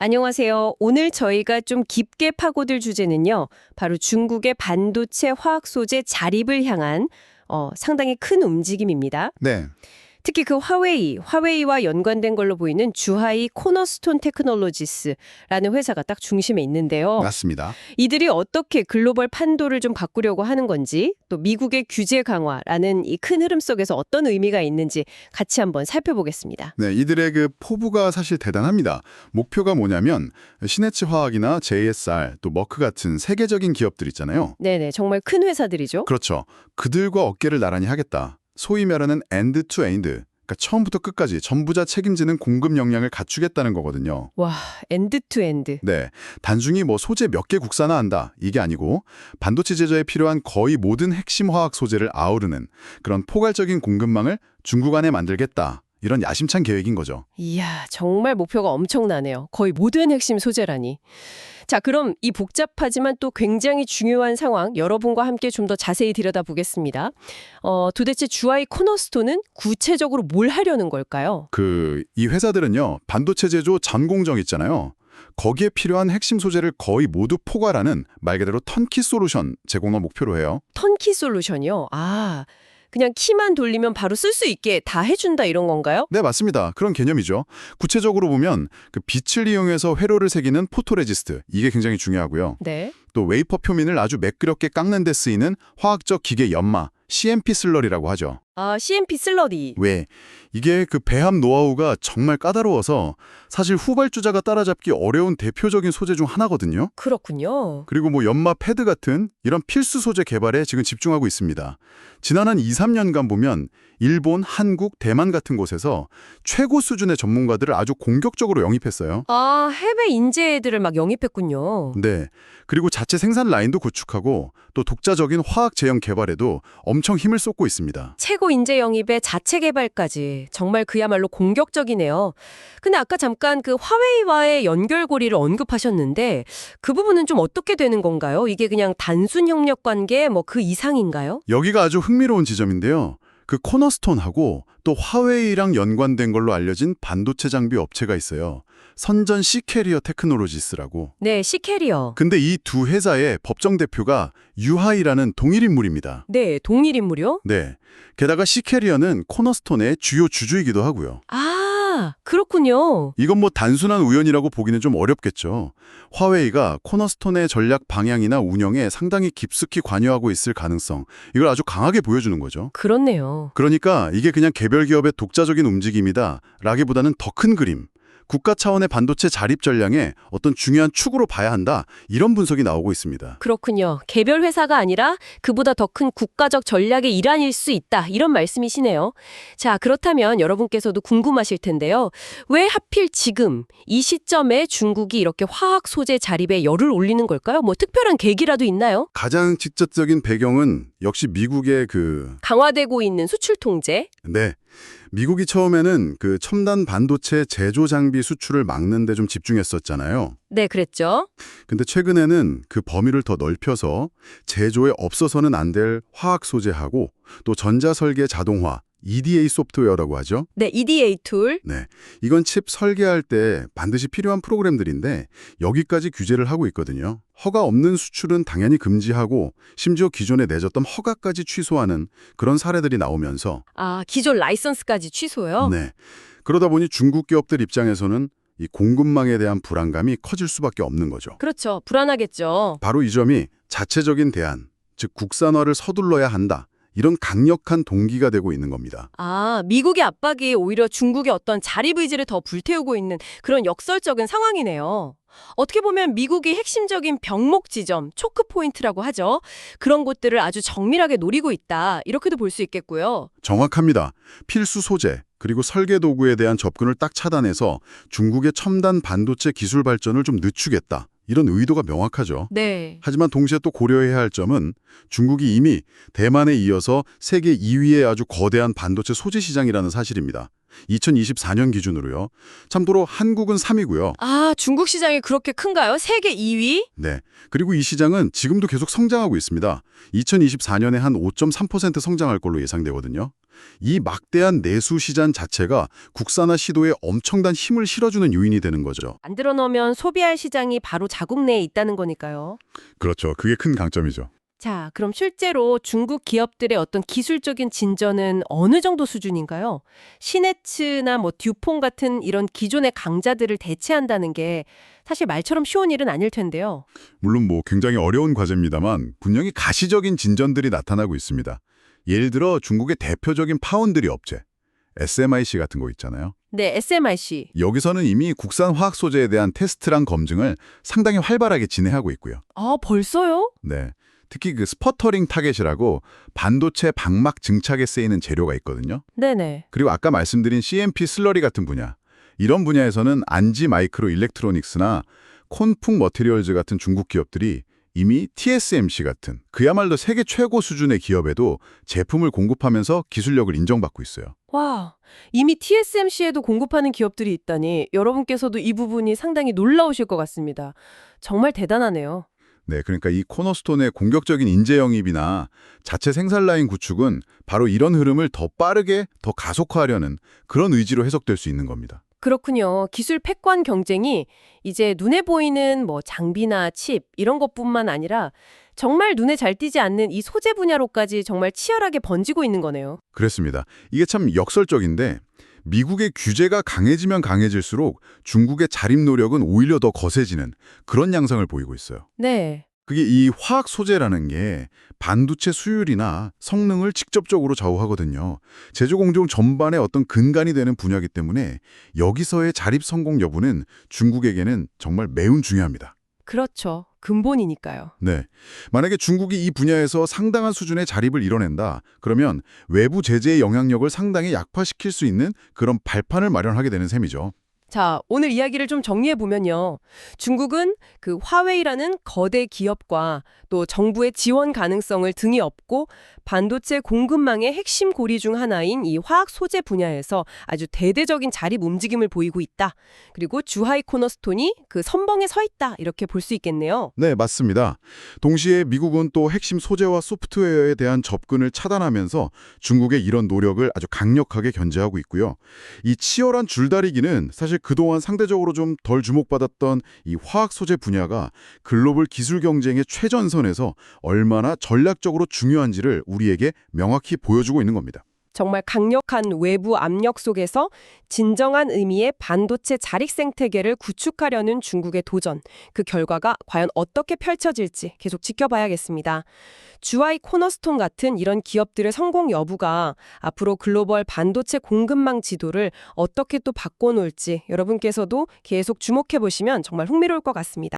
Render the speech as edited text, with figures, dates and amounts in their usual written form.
안녕하세요. 오늘 저희가 좀 깊게 파고들 주제는요. 바로 중국의 반도체 화학 소재 자립을 향한 상당히 큰 움직임입니다. 네, 특히 그 화웨이와 연관된 걸로 보이는 주하이 코너스톤 테크놀로지스라는 회사가 딱 중심에 있는데요. 맞습니다. 이들이 어떻게 글로벌 판도를 좀 바꾸려고 하는 건지, 또 미국의 규제 강화라는 이 큰 흐름 속에서 어떤 의미가 있는지 같이 한번 살펴보겠습니다. 네, 이들의 그 포부가 사실 대단합니다. 목표가 뭐냐면 시네츠 화학이나 JSR, 또 머크 같은 세계적인 기업들 있잖아요. 네네, 정말 큰 회사들이죠. 그렇죠. 그들과 어깨를 나란히 하겠다. 소위 말하는 엔드 투 엔드, 그러니까 처음부터 끝까지 전부 다 책임지는 공급 역량을 갖추겠다는 거거든요. 와, 엔드 투 엔드. 네, 단순히 뭐 소재 몇 개 국산화한다 이게 아니고 반도체 제조에 필요한 거의 모든 핵심 화학 소재를 아우르는 그런 포괄적인 공급망을 중국 안에 만들겠다. 이런 야심찬 계획인 거죠. 이야, 정말 목표가 엄청나네요. 거의 모든 핵심 소재라니. 자, 그럼 이 복잡하지만 또 굉장히 중요한 상황 여러분과 함께 좀 더 자세히 들여다보겠습니다. 도대체 주하이 코너스톤은 구체적으로 뭘 하려는 걸까요? 이 회사들은요, 반도체 제조 전 공정 있잖아요. 거기에 필요한 핵심 소재를 거의 모두 포괄하는 말 그대로 턴키 솔루션 제공을 목표로 해요. 턴키 솔루션이요? 아, 그냥 키만 돌리면 바로 쓸 수 있게 다 해준다 이런 건가요? 네, 맞습니다. 그런 개념이죠. 구체적으로 보면 그 빛을 이용해서 회로를 새기는 포토레지스트, 이게 굉장히 중요하고요. 네. 또 웨이퍼 표면을 아주 매끄럽게 깎는 데 쓰이는 화학적 기계 연마, CMP 슬러리라고 하죠. 아, CMP 슬러리. 왜? 이게 그 배합 노하우가 정말 까다로워서 사실 후발주자가 따라잡기 어려운 대표적인 소재 중 하나거든요. 그렇군요. 그리고 뭐 연마 패드 같은 이런 필수 소재 개발에 지금 집중하고 있습니다. 지난 한 2, 3년간 보면 일본, 한국, 대만 같은 곳에서 최고 수준의 전문가들을 아주 공격적으로 영입했어요. 아, 해외 인재들을 막 영입했군요. 네. 그리고 자체 생산 라인도 구축하고 또 독자적인 화학 제형 개발에도 엄청 힘을 쏟고 있습니다. 최고 인재 영입에 자체 개발까지 정말 그야말로 공격적이네요. 근데 아까 잠깐 그 화웨이와의 연결고리를 언급하셨는데 그 부분은 좀 어떻게 되는 건가요? 이게 그냥 단순 협력 관계 뭐 그 이상인가요? 여기가 아주 흥미로운 지점인데요. 그 코너스톤하고 또 화웨이랑 연관된 걸로 알려진 반도체 장비 업체가 있어요. 선전 시캐리어 테크놀로지스라고. 네, 시캐리어. 근데 이 두 회사의 법정 대표가 유하이라는 동일 인물입니다. 네, 동일 인물이요? 네. 게다가 시캐리어는 코너스톤의 주요 주주이기도 하고요. 아, 그렇군요. 이건 뭐 단순한 우연이라고 보기는 좀 어렵겠죠. 화웨이가 코너스톤의 전략 방향이나 운영에 상당히 깊숙이 관여하고 있을 가능성, 이걸 아주 강하게 보여주는 거죠. 그렇네요. 그러니까 이게 그냥 개별 기업의 독자적인 움직임이다 라기보다는 더 큰 그림, 국가 차원의 반도체 자립 전략의 어떤 중요한 축으로 봐야 한다, 이런 분석이 나오고 있습니다. 그렇군요. 개별 회사가 아니라 그보다 더 큰 국가적 전략의 일환일 수 있다. 이런 말씀이시네요. 자, 그렇다면 여러분께서도 궁금하실 텐데요. 왜 하필 지금 이 시점에 중국이 이렇게 화학 소재 자립에 열을 올리는 걸까요? 뭐 특별한 계기라도 있나요? 가장 직접적인 배경은 역시 미국의 강화되고 있는 수출 통제? 네. 미국이 처음에는 그 첨단 반도체 제조 장비 수출을 막는 데 좀 집중했었잖아요. 네, 그랬죠. 근데 최근에는 그 범위를 더 넓혀서 제조에 없어서는 안 될 화학 소재하고 또 전자설계 자동화, EDA 소프트웨어라고 하죠. 네, EDA 툴. 네, 이건 칩 설계할 때 반드시 필요한 프로그램들인데 여기까지 규제를 하고 있거든요. 허가 없는 수출은 당연히 금지하고 심지어 기존에 내줬던 허가까지 취소하는 그런 사례들이 나오면서 아, 기존 라이선스까지 취소요? 네, 그러다 보니 중국 기업들 입장에서는 이 공급망에 대한 불안감이 커질 수밖에 없는 거죠. 그렇죠. 불안하겠죠. 바로 이 점이 자체적인 대안, 즉 국산화를 서둘러야 한다, 이런 강력한 동기가 되고 있는 겁니다. 아, 미국의 압박이 오히려 중국의 어떤 자립 의지를 더 불태우고 있는 그런 역설적인 상황이네요. 어떻게 보면 미국이 핵심적인 병목 지점, 초크 포인트라고 하죠. 그런 곳들을 아주 정밀하게 노리고 있다. 이렇게도 볼 수 있겠고요. 정확합니다. 필수 소재, 그리고 설계 도구에 대한 접근을 딱 차단해서 중국의 첨단 반도체 기술 발전을 좀 늦추겠다, 이런 의도가 명확하죠. 네. 하지만 동시에 또 고려해야 할 점은 중국이 이미 대만에 이어서 세계 2위의 아주 거대한 반도체 소재 시장이라는 사실입니다. 2024년 기준으로요. 참고로 한국은 3위고요. 아, 중국 시장이 그렇게 큰가요? 세계 2위? 네. 그리고 이 시장은 지금도 계속 성장하고 있습니다. 2024년에 한 5.3% 성장할 걸로 예상되거든요. 이 막대한 내수 시장 자체가 국산화 시도에 엄청난 힘을 실어주는 요인이 되는 거죠. 만들어 놓으면 소비할 시장이 바로 자국 내에 있다는 거니까요. 그렇죠. 그게 큰 강점이죠. 자, 그럼 실제로 중국 기업들의 어떤 기술적인 진전은 어느 정도 수준인가요? 시네츠나 뭐 듀퐁 같은 이런 기존의 강자들을 대체한다는 게 사실 말처럼 쉬운 일은 아닐 텐데요. 물론 굉장히 어려운 과제입니다만 분명히 가시적인 진전들이 나타나고 있습니다. 예를 들어 중국의 대표적인 파운드리 업체, SMIC 같은 거 있잖아요. 네, SMIC. 여기서는 이미 국산 화학 소재에 대한 테스트랑 검증을 상당히 활발하게 진행하고 있고요. 아, 벌써요? 네. 특히 그 스퍼터링 타겟이라고 반도체 방막 증착에 쓰이는 재료가 있거든요. 네네. 그리고 아까 말씀드린 CMP 슬러리 같은 분야, 이런 분야에서는 안지 마이크로 일렉트로닉스나 콘풍 머티리얼즈 같은 중국 기업들이 이미 TSMC 같은 그야말로 세계 최고 수준의 기업에도 제품을 공급하면서 기술력을 인정받고 있어요. 와, 이미 TSMC에도 공급하는 기업들이 있다니 여러분께서도 이 부분이 상당히 놀라우실 것 같습니다. 정말 대단하네요. 네, 그러니까 이 코너스톤의 공격적인 인재 영입이나 자체 생산 라인 구축은 바로 이런 흐름을 더 빠르게, 더 가속화하려는 그런 의지로 해석될 수 있는 겁니다. 그렇군요. 기술 패권 경쟁이 이제 눈에 보이는 뭐 장비나 칩 이런 것뿐만 아니라 정말 눈에 잘 띄지 않는 이 소재 분야로까지 정말 치열하게 번지고 있는 거네요. 그렇습니다. 이게 참 역설적인데 미국의 규제가 강해지면 강해질수록 중국의 자립 노력은 오히려 더 거세지는 그런 양상을 보이고 있어요. 네. 그게 이 화학 소재라는 게 반도체 수율이나 성능을 직접적으로 좌우하거든요. 제조 공정 전반의 어떤 근간이 되는 분야이기 때문에 여기서의 자립 성공 여부는 중국에게는 정말 매우 중요합니다. 그렇죠. 근본이니까요. 네. 만약에 중국이 이 분야에서 상당한 수준의 자립을 이뤄낸다, 그러면 외부 제재의 영향력을 상당히 약화시킬 수 있는 그런 발판을 마련하게 되는 셈이죠. 자, 오늘 이야기를 좀 정리해 보면요. 중국은 그 화웨이라는 거대 기업과 또 정부의 지원 가능성을 등에 업고 반도체 공급망의 핵심 고리 중 하나인 이 화학 소재 분야에서 아주 대대적인 자립 움직임을 보이고 있다. 그리고 주하이 코너스톤이 그 선봉에 서 있다. 이렇게 볼 수 있겠네요. 네, 맞습니다. 동시에 미국은 또 핵심 소재와 소프트웨어에 대한 접근을 차단하면서 중국의 이런 노력을 아주 강력하게 견제하고 있고요. 이 치열한 줄다리기는 사실 그동안 상대적으로 좀 덜 주목받았던 이 화학 소재 분야가 글로벌 기술 경쟁의 최전선에서 얼마나 전략적으로 중요한지를 우리에게 명확히 보여주고 있는 겁니다. 정말 강력한 외부 압력 속에서 진정한 의미의 반도체 자립 생태계를 구축하려는 중국의 도전, 그 결과가 과연 어떻게 펼쳐질지 계속 지켜봐야겠습니다. 주아이 코너스톤 같은 이런 기업들의 성공 여부가 앞으로 글로벌 반도체 공급망 지도를 어떻게 또 바꿔놓을지 여러분께서도 계속 주목해 보시면 정말 흥미로울 것 같습니다.